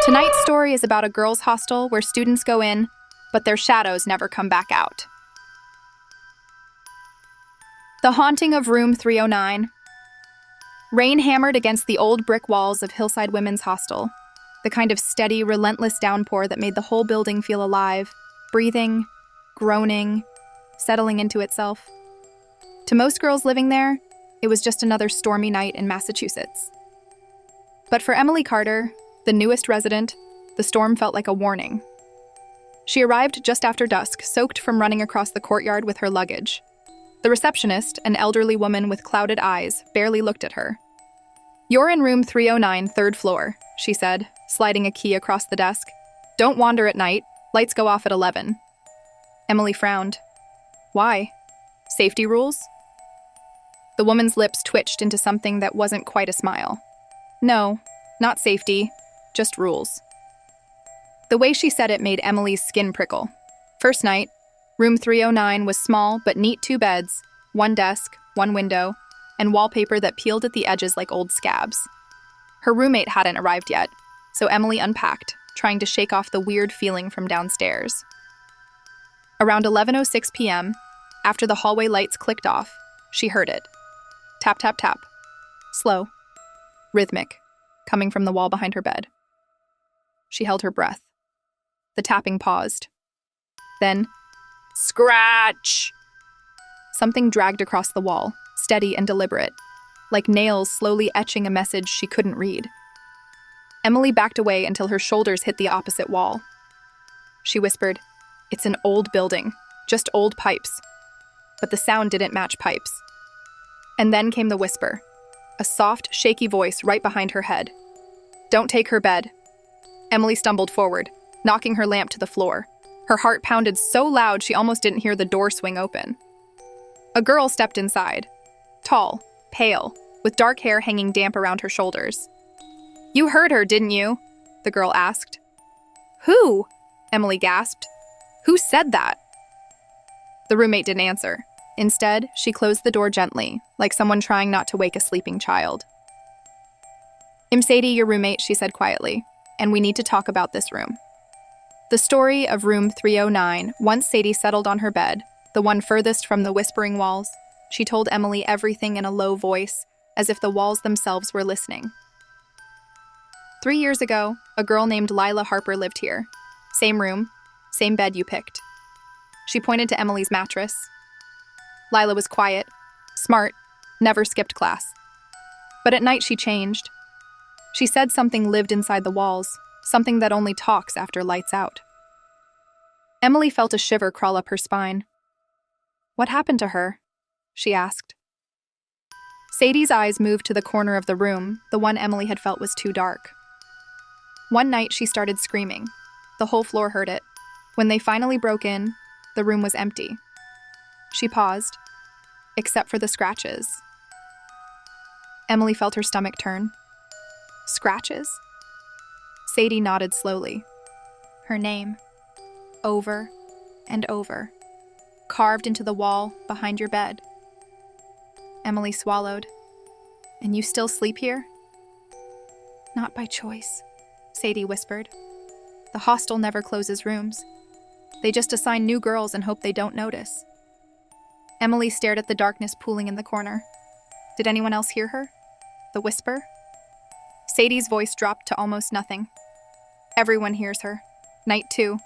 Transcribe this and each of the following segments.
Tonight's story is about a girls' hostel where students go in, but their shadows never come back out. The Haunting of Room 309. Rain hammered against the old brick walls of Hillside Women's Hostel, the kind of steady, relentless downpour that made the whole building feel alive, breathing, groaning, settling into itself. To most girls living there, it was just another stormy night in Massachusetts. But for Emily Carter, the newest resident, the storm felt like a warning. She arrived just after dusk, soaked from running across the courtyard with her luggage. The receptionist, an elderly woman with clouded eyes, barely looked at her. "You're in room 309, third floor," she said, sliding a key across the desk. "Don't wander at night. Lights go off at 11. Emily frowned. "Why? Safety rules?" The woman's lips twitched into something that wasn't quite a smile. "No, not safety, just rules." The way she said it made Emily's skin prickle. First night, room 309 was small but neat, 2 beds, 1 desk, 1 window, and wallpaper that peeled at the edges like old scabs. Her roommate hadn't arrived yet, so Emily unpacked, trying to shake off the weird feeling from downstairs. Around 11:06 p.m., after the hallway lights clicked off, she heard it. Tap, tap, tap. Slow. Rhythmic, coming from the wall behind her bed. She held her breath. The tapping paused. Then, scratch! Something dragged across the wall, steady and deliberate, like nails slowly etching a message she couldn't read. Emily backed away until her shoulders hit the opposite wall. She whispered, "It's an old building, just old pipes." But the sound didn't match pipes. And then came the whisper, a soft, shaky voice right behind her head. "Don't take her bed." Emily stumbled forward, knocking her lamp to the floor. Her heart pounded so loud she almost didn't hear the door swing open. A girl stepped inside, tall, pale, with dark hair hanging damp around her shoulders. "You heard her, didn't you?" the girl asked. "Who?" Emily gasped. "Who said that?" The roommate didn't answer. Instead, she closed the door gently, like someone trying not to wake a sleeping child. "I'm Sadie, your roommate," she said quietly, "and we need to talk about this room." The story of room 309, once Sadie settled on her bed, the one furthest from the whispering walls, she told Emily everything in a low voice, as if the walls themselves were listening. 3 years ago, a girl named Lila Harper lived here. Same room, same bed you picked. She pointed to Emily's mattress. Lila was quiet, smart, never skipped class. But at night she changed. She said something lived inside the walls, something that only talks after lights out. Emily felt a shiver crawl up her spine. "What happened to her?" she asked. Sadie's eyes moved to the corner of the room, the one Emily had felt was too dark. One night she started screaming. The whole floor heard it. When they finally broke in, the room was empty. She paused, except for the scratches. Emily felt her stomach turn. Scratches? Sadie nodded slowly. Her name. Over and over. Carved into the wall behind your bed. Emily swallowed. "And you still sleep here?" "Not by choice," Sadie whispered. "The hostel never closes rooms. They just assign new girls and hope they don't notice." Emily stared at the darkness pooling in the corner. Did anyone else hear her? The whisper? Sadie's voice dropped to almost nothing. "Everyone hears her. Night 2.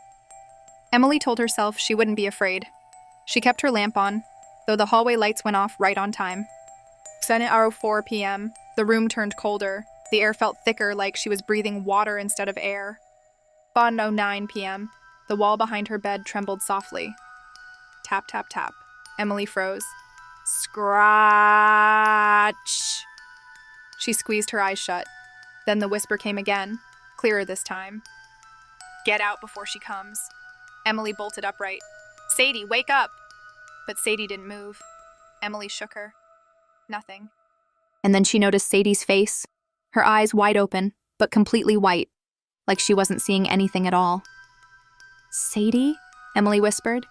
Emily told herself she wouldn't be afraid. She kept her lamp on, though the hallway lights went off right on time. 10:04 p.m., the room turned colder. The air felt thicker, like she was breathing water instead of air. 10:09 p.m., the wall behind her bed trembled softly. Tap, tap, tap. Emily froze. "Scratch!" She squeezed her eyes shut. Then the whisper came again, clearer this time. "Get out before she comes." Emily bolted upright. "Sadie, wake up!" But Sadie didn't move. Emily shook her. Nothing. And then she noticed Sadie's face, her eyes wide open, but completely white, like she wasn't seeing anything at all. "Sadie?" Emily whispered.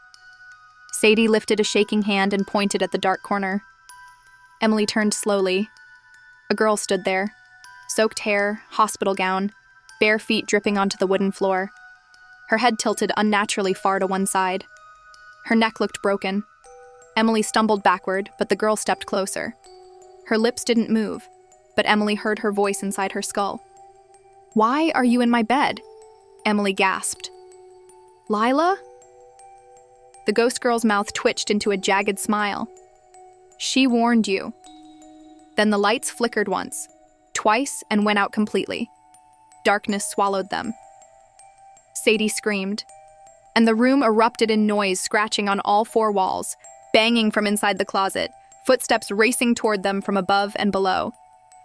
Sadie lifted a shaking hand and pointed at the dark corner. Emily turned slowly. A girl stood there, soaked hair, hospital gown, bare feet dripping onto the wooden floor. Her head tilted unnaturally far to one side. Her neck looked broken. Emily stumbled backward, but the girl stepped closer. Her lips didn't move, but Emily heard her voice inside her skull. "Why are you in my bed?" Emily gasped. "Lila?" The ghost girl's mouth twitched into a jagged smile. "She warned you." Then the lights flickered once, twice, and went out completely. Darkness swallowed them. Sadie screamed, and the room erupted in noise, scratching on all four walls, banging from inside the closet, footsteps racing toward them from above and below.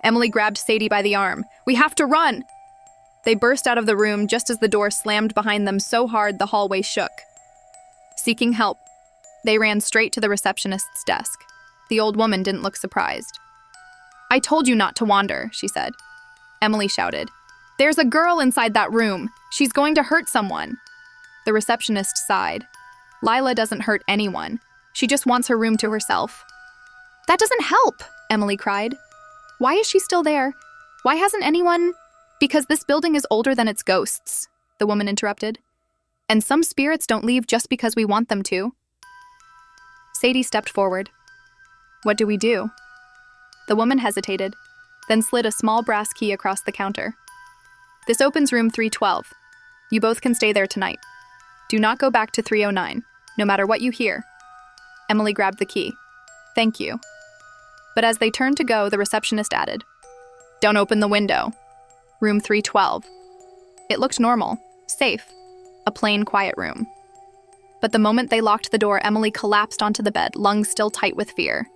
Emily grabbed Sadie by the arm. "We have to run!" They burst out of the room just as the door slammed behind them so hard the hallway shook. Seeking help, they ran straight to the receptionist's desk. The old woman didn't look surprised. "I told you not to wander," she said. Emily shouted. "There's a girl inside that room. She's going to hurt someone." The receptionist sighed. "Lila doesn't hurt anyone. She just wants her room to herself." "That doesn't help," Emily cried. "Why is she still there? Why hasn't anyone—" "Because this building is older than its ghosts," the woman interrupted. "And some spirits don't leave just because we want them to." Sadie stepped forward. "What do we do?" The woman hesitated, then slid a small brass key across the counter. "This opens room 312. You both can stay there tonight. Do not go back to 309, no matter what you hear." Emily grabbed the key. "Thank you." But as they turned to go, the receptionist added, "Don't open the window. Room 312. It looked normal, safe, a plain, quiet room. But the moment they locked the door, Emily collapsed onto the bed, lungs still tight with fear.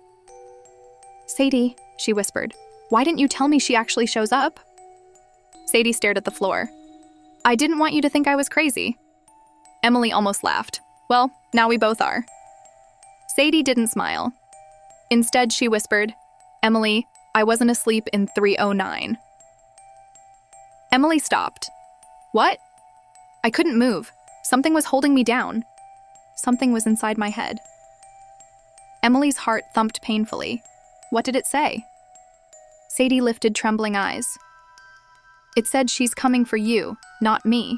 "Sadie," she whispered, "why didn't you tell me she actually shows up?" Sadie stared at the floor. "I didn't want you to think I was crazy." Emily almost laughed. "Well, now we both are." Sadie didn't smile. Instead, she whispered, "Emily, I wasn't asleep in 309. Emily stopped. "What?" "I couldn't move. Something was holding me down. Something was inside my head." Emily's heart thumped painfully. What did it say? Sadie lifted trembling eyes. "It said she's coming for you, not me."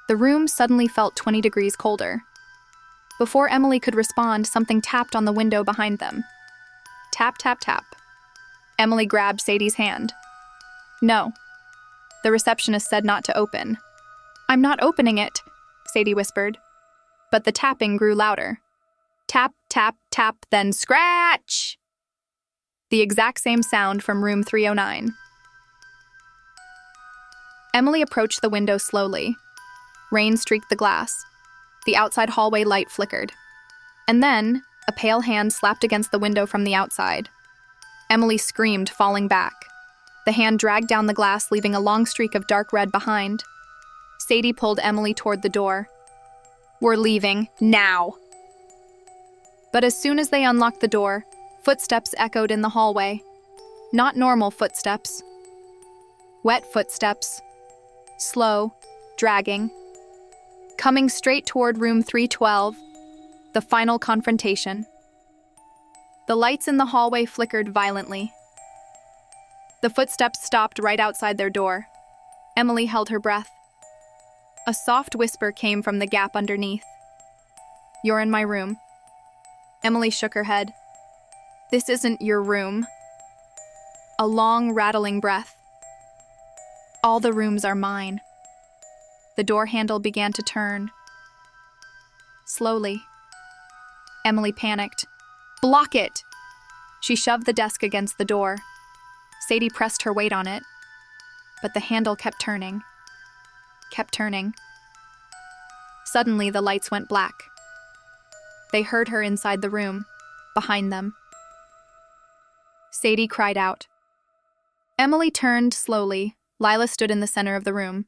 The room suddenly felt 20 degrees colder. Before Emily could respond, something tapped on the window behind them. Tap, tap, tap. Emily grabbed Sadie's hand. "No." The receptionist said not to open. "I'm not opening it," Sadie whispered. But the tapping grew louder. Tap, tap, tap, then scratch! The exact same sound from room 309. Emily approached the window slowly. Rain streaked the glass. The outside hallway light flickered. And then, a pale hand slapped against the window from the outside. Emily screamed, falling back. The hand dragged down the glass, leaving a long streak of dark red behind. Sadie pulled Emily toward the door. "We're leaving, now!" But as soon as they unlocked the door, footsteps echoed in the hallway. Not normal footsteps. Wet footsteps. Slow, dragging. Coming straight toward room 312, the final confrontation. The lights in the hallway flickered violently. The footsteps stopped right outside their door. Emily held her breath. A soft whisper came from the gap underneath. "You're in my room." Emily shook her head. "This isn't your room." A long, rattling breath. "All the rooms are mine." The door handle began to turn. Slowly. Emily panicked. "Block it!" She shoved the desk against the door. Sadie pressed her weight on it. But the handle kept turning. Kept turning. Suddenly, the lights went black. They heard her inside the room, behind them. Sadie cried out. Emily turned slowly. Lila stood in the center of the room.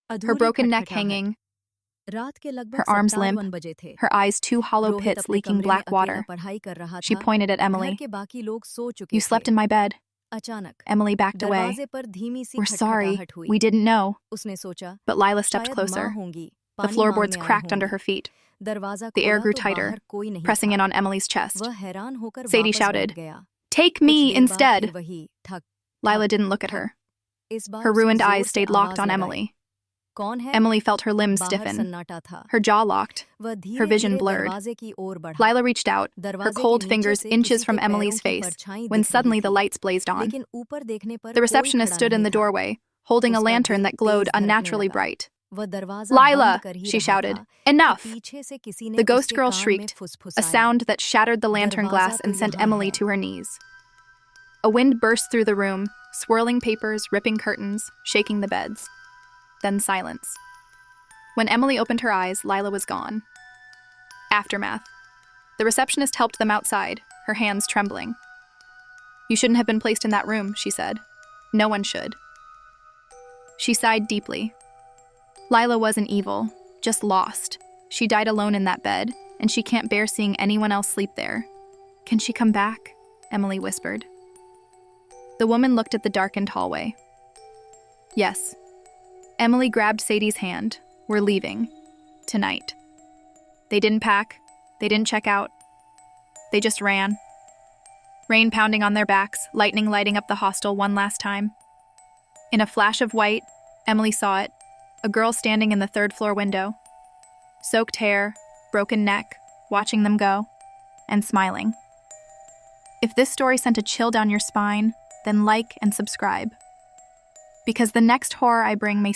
Her broken neck hanging, her arms limp, her eyes two hollow pits leaking black water. She pointed at Emily. "You slept in my bed." Emily backed away. "We're sorry. We didn't know." But Lila stepped closer. The floorboards cracked under her feet. The air grew tighter, pressing in on Emily's chest. Sadie shouted, "Take me instead!" Lila didn't look at her. Her ruined eyes stayed locked on Emily. Emily felt her limbs stiffen. Her jaw locked. Her vision blurred. Lila reached out, her cold fingers inches from Emily's face, when suddenly the lights blazed on. The receptionist stood in the doorway, holding a lantern that glowed unnaturally bright. "Lila!" she shouted. "Enough!" The ghost girl shrieked, a sound that shattered the lantern glass and sent Emily to her knees. A wind burst through the room, swirling papers, ripping curtains, shaking the beds. Then silence. When Emily opened her eyes, Lila was gone. Aftermath. The receptionist helped them outside, her hands trembling. "You shouldn't have been placed in that room," she said. "No one should." She sighed deeply. Lila wasn't evil, just lost. She died alone in that bed, and she can't bear seeing anyone else sleep there. "Can she come back?" Emily whispered. The woman looked at the darkened hallway. "Yes." Emily grabbed Sadie's hand. "We're leaving. Tonight." They didn't pack. They didn't check out. They just ran. Rain pounding on their backs, lightning lighting up the hostel one last time. In a flash of white, Emily saw it, a girl standing in the third-floor window. Soaked hair, broken neck, watching them go, and smiling. If this story sent a chill down your spine, then like and subscribe. Because the next horror I bring may...